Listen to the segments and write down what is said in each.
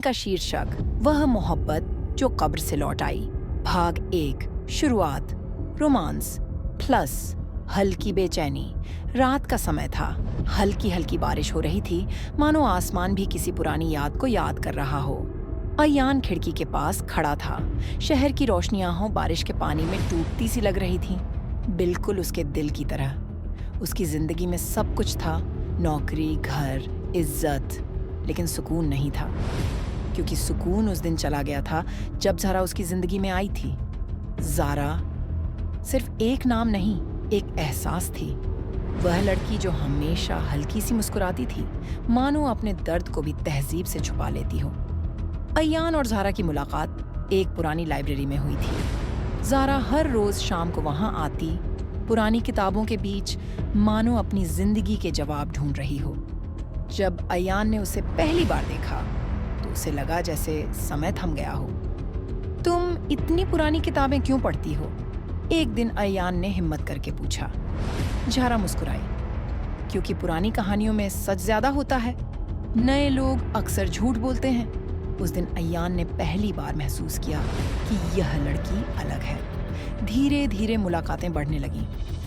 का शीर्षक वह मोहब्बत जो कब्र से लौट आई। भाग 1। शुरुआत। रोमांस प्लस हल्की बेचैनी। रात का समय था। हल्की हल्की बारिश हो रही थी, मानो आसमान भी किसी पुरानी याद को याद कर रहा हो। अयान खिड़की के पास खड़ा था। शहर की रोशनियां बारिश के पानी में टूटती सी लग रही थी, बिल्कुल उसके दिल की तरह। उसकी जिंदगी में सब कुछ था, नौकरी, घर, इज्जत, लेकिन सुकून नहीं था। क्योंकि सुकून उस दिन चला गया था जब ज़ारा उसकी जिंदगी में आई थी। ज़ारा सिर्फ एक नाम नहीं, एक एहसास थी। वह लड़की जो हमेशा हल्की सी मुस्कुराती थी, मानो अपने दर्द को भी तहजीब से छुपा लेती हो। अयान और ज़ारा की मुलाकात एक पुरानी लाइब्रेरी में हुई थी। ज़ारा हर रोज शाम को वहां आती, पुरानी किताबों के बीच मानो अपनी जिंदगी के जवाब ढूंढ रही हो। जब अयान ने उसे पहली बार देखा तो उसे लगा जैसे समय थम गया हो। तुम इतनी पुरानी किताबें क्यों पढ़ती हो? एक दिन अयान ने हिम्मत करके पूछा। ज़ारा मुस्कुराई। क्योंकि पुरानी कहानियों में सच ज्यादा होता है, नए लोग अक्सर झूठ बोलते हैं। उस दिन अयान ने पहली बार महसूस किया कि यह लड़की अलग है। धीरे धीरे मुलाकातें बढ़ने लगीं।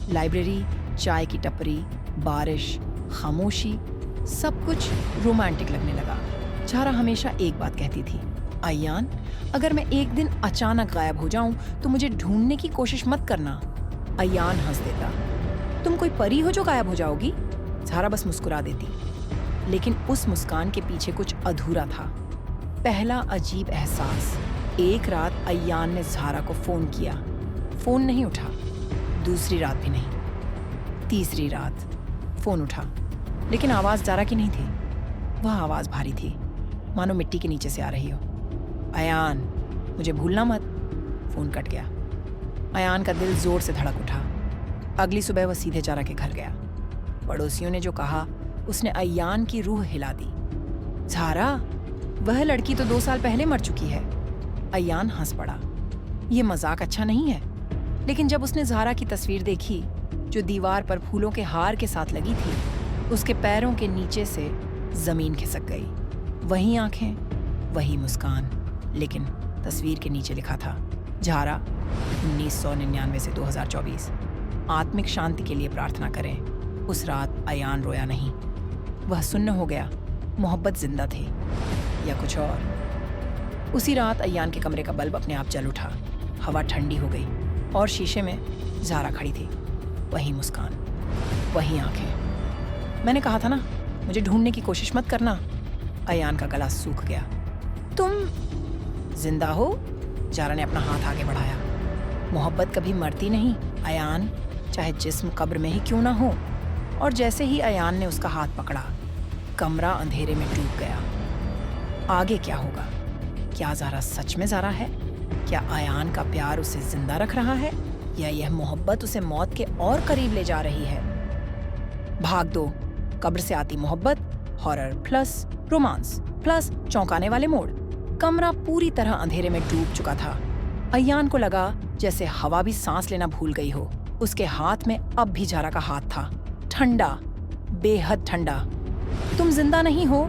लाइब्रेरी, चाय की टपरी, बारिश, खामोशी, सब कुछ रोमांटिक लगने लगा। ज़ारा हमेशा एक बात कहती थी, अयान, अगर मैं एक दिन अचानक गायब हो जाऊं तो मुझे ढूंढने की कोशिश मत करना। अयान हंस देता। तुम कोई परी हो जो गायब हो जाओगी? ज़ारा बस मुस्कुरा देती। लेकिन उस मुस्कान के पीछे कुछ अधूरा था। पहला अजीब एहसास। एक रात अयान ने ज़ारा को फोन किया। फोन नहीं उठा। दूसरी रात भी नहीं। तीसरी रात फोन उठा, लेकिन आवाज ज़ारा की नहीं थी। वह आवाज भारी थी, मानो मिट्टी के नीचे से आ रही हो। अयान, मुझे भूलना मत। फोन कट गया। अयान का दिल जोर से धड़क उठा। अगली सुबह वह सीधे ज़ारा के घर गया। पड़ोसियों ने जो कहा उसने अयान की रूह हिला दी। ज़ारा, वह लड़की तो 2 साल पहले मर चुकी है। अयान हंस पड़ा। यह मजाक अच्छा नहीं है। लेकिन जब उसने ज़ारा की तस्वीर देखी, जो दीवार पर फूलों के हार के साथ लगी थी, उसके पैरों के नीचे से जमीन खिसक गई। वही आंखें, वही मुस्कान, लेकिन तस्वीर के नीचे लिखा था, ज़ारा, 1999 से 2024। आत्मिक शांति के लिए प्रार्थना करें। उस रात अयान रोया नहीं। वह सुन्न हो गया। मोहब्बत जिंदा थी या कुछ और। उसी रात अयान के कमरे का बल्ब अपने आप जल उठा। हवा ठंडी हो गई और शीशे में ज़ारा खड़ी थी। वही मुस्कान, वही आंखें। मैंने कहा था ना, मुझे ढूंढने की कोशिश मत करना। अयान का गला सूख गया। तुम जिंदा हो? ज़ारा ने अपना हाथ आगे बढ़ाया। मोहब्बत कभी मरती नहीं अयान, चाहे जिस्म कब्र में ही क्यों ना हो। और जैसे ही अयान ने उसका हाथ पकड़ा, कमरा अंधेरे में डूब गया। आगे क्या होगा? क्या ज़ारा सच में ज़ारा है? क्या अयान का प्यार उसे जिंदा रख रहा है, या यह मोहब्बत उसे मौत के और करीब ले जा रही है? भाग 2। कब्र से आती मोहब्बत, हॉरर प्लस रोमांस प्लस चौंकाने वाले मोड़। कमरा पूरी तरह अंधेरे में डूब चुका था। अयान को लगा जैसे हवा भी सांस लेना भूल गई हो। उसके हाथ में अब भी ज़ारा का हाथ था, ठंडा, बेहद ठंडा। तुम जिंदा नहीं हो?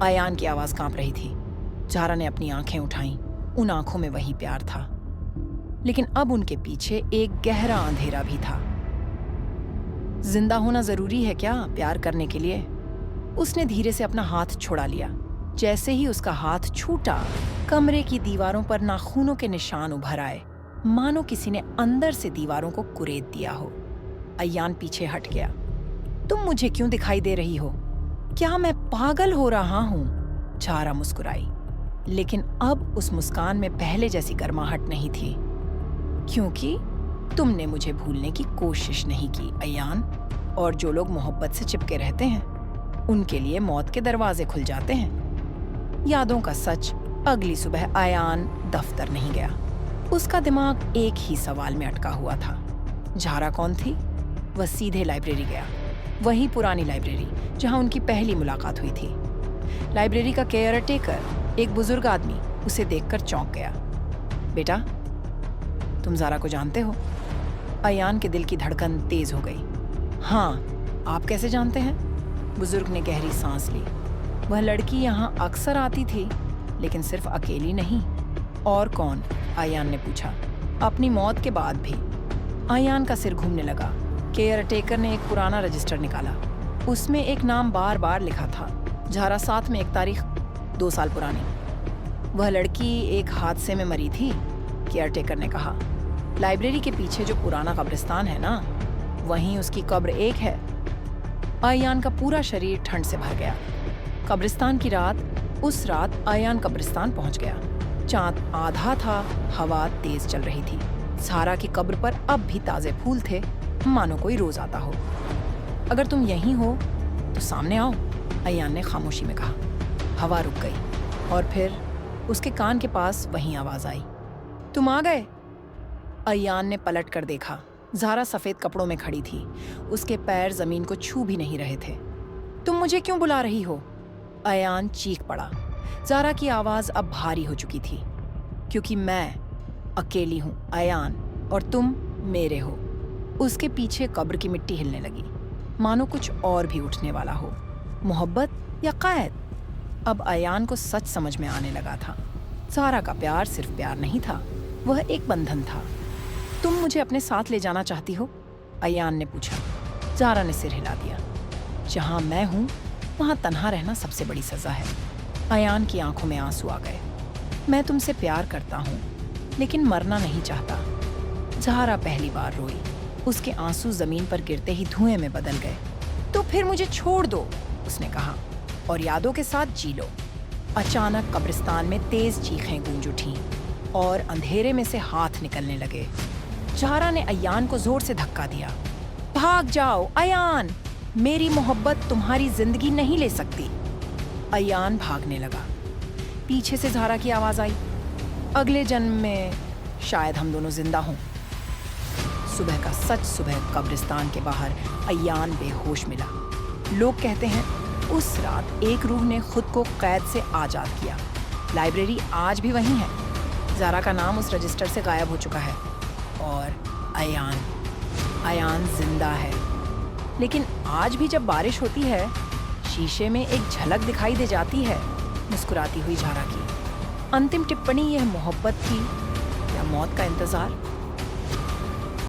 अयान की आवाज कांप रही थी। ज़ारा ने अपनी आंखें उठाईं। उन आंखों में वही प्यार था, लेकिन अब उनके पीछे एक गहरा अंधेरा भी था। जिंदा होना जरूरी है क्या प्यार करने के लिए? उसने धीरे से अपना हाथ छुड़ा लिया। जैसे ही उसका हाथ छूटा, कमरे की दीवारों पर नाखूनों के निशान उभर आए, मानो किसी ने अंदर से दीवारों को कुरेद दिया हो। अयान पीछे हट गया। तुम मुझे क्यों दिखाई दे रही हो? क्या मैं पागल हो रहा हूं? ज़ारा मुस्कुराई, लेकिन अब उस मुस्कान में पहले जैसी गर्माहट नहीं थी। क्योंकि तुमने मुझे भूलने की कोशिश नहीं की अयान। और जो लोग मोहब्बत से चिपके रहते हैं, उनके लिए मौत के दरवाजे खुल जाते हैं। यादों का सच। अगली सुबह अयान दफ्तर नहीं गया। उसका दिमाग एक ही सवाल में अटका हुआ था, ज़ारा कौन थी? वह सीधे लाइब्रेरी गया। वही पुरानी लाइब्रेरी जहां उनकी पहली मुलाकात हुई थी। लाइब्रेरी का केयर टेकर, एक बुजुर्ग आदमी, उसे देखकर चौंक गया। बेटा, तुम ज़ारा को जानते हो? अयान के दिल की धड़कन तेज हो गई। हाँ, आप कैसे जानते हैं? बुजुर्ग ने गहरी सांस ली। वह लड़की यहाँ अक्सर आती थी, लेकिन सिर्फ अकेली नहीं। और कौन? आयान ने पूछा। अपनी मौत के बाद भी। आयान का सिर घूमने लगा। केयरटेकर ने एक पुराना रजिस्टर निकाला। उसमें एक नाम बार बार लिखा था। झारा 7 में एक तारीख 2 साल पुरानी। वह लड़की एक हादसे में मरी थी, केयरटेकर ने कहा। लाइब्रेरी के पीछे जो पुराना कब्रिस्तान है ना, वहीं उसकी कब्र एक है। आयान का पूरा शरीर ठंड से भर गया। कब्रिस्तान की रात। उस रात आयान कब्रिस्तान पहुंच गया। चांद आधा था, हवा तेज चल रही थी। झारा की कब्र पर अब भी ताजे फूल थे, मानो कोई रोज आता हो। अगर तुम यहीं हो तो सामने आओ, आयान ने खामोशी में कहा। हवा रुक गई और फिर उसके कान के पास वही आवाज आई। तुम आ गए। आयान ने पलट कर देखा। झारा सफेद कपड़ों में खड़ी थी। उसके पैर जमीन को छू भी नहीं रहे थे। तुम मुझे क्यों बुला रही हो? आयान चीख पड़ा। ज़ारा की आवाज अब भारी हो चुकी थी। क्योंकि मैं अकेली हूं आयान, और तुम मेरे हो। उसके पीछे कब्र की मिट्टी हिलने लगी, मानो कुछ और भी उठने वाला हो। मोहब्बत या कैद? अब आयान को सच समझ में आने लगा था। ज़ारा का प्यार सिर्फ प्यार नहीं था, वह एक बंधन था। तुम मुझे अपने साथ ले जाना चाहती हो? आयान ने पूछा। ज़ारा ने सिर हिला दिया। जहां मैं हूं वहां तन्हा रहना सबसे बड़ी सजा है। आयान की आंखों में आंसू आ गए। मैं तुमसे प्यार करता हूं, लेकिन मरना नहीं चाहता। ज़ारा पहली बार रोई। उसके आंसू जमीन पर गिरते ही धुएं में बदल गए। तो फिर मुझे छोड़ दो, उसने कहा, और यादों के साथ जी लो। अचानक कब्रिस्तान में तेज चीखें गूंज उठीं और अंधेरे में से हाथ निकलने लगे। ज़ारा ने आयान को जोर से धक्का दिया। भाग जाओ आयान, मेरी मोहब्बत तुम्हारी जिंदगी नहीं ले सकती। आयान भागने लगा। पीछे से ज़ारा की आवाज आई। अगले जन्म में शायद हम दोनों जिंदा हों। सुबह का सच सुबह कब्रिस्तान के बाहर आयान बेहोश मिला। लोग कहते हैं उस रात एक रूह ने खुद को कैद से आजाद किया। लाइब्रेरी आज भी वहीं है। ज़ारा का नाम उस रजिस्टर से गायब हो चुका है, और आयान जिंदा है। लेकिन आज भी जब बारिश होती है, शीशे में एक झलक दिखाई दे जाती है मुस्कुराती हुई ज़ारा की। अंतिम टिप्पणी यह मोहब्बत थी या मौत का इंतजार?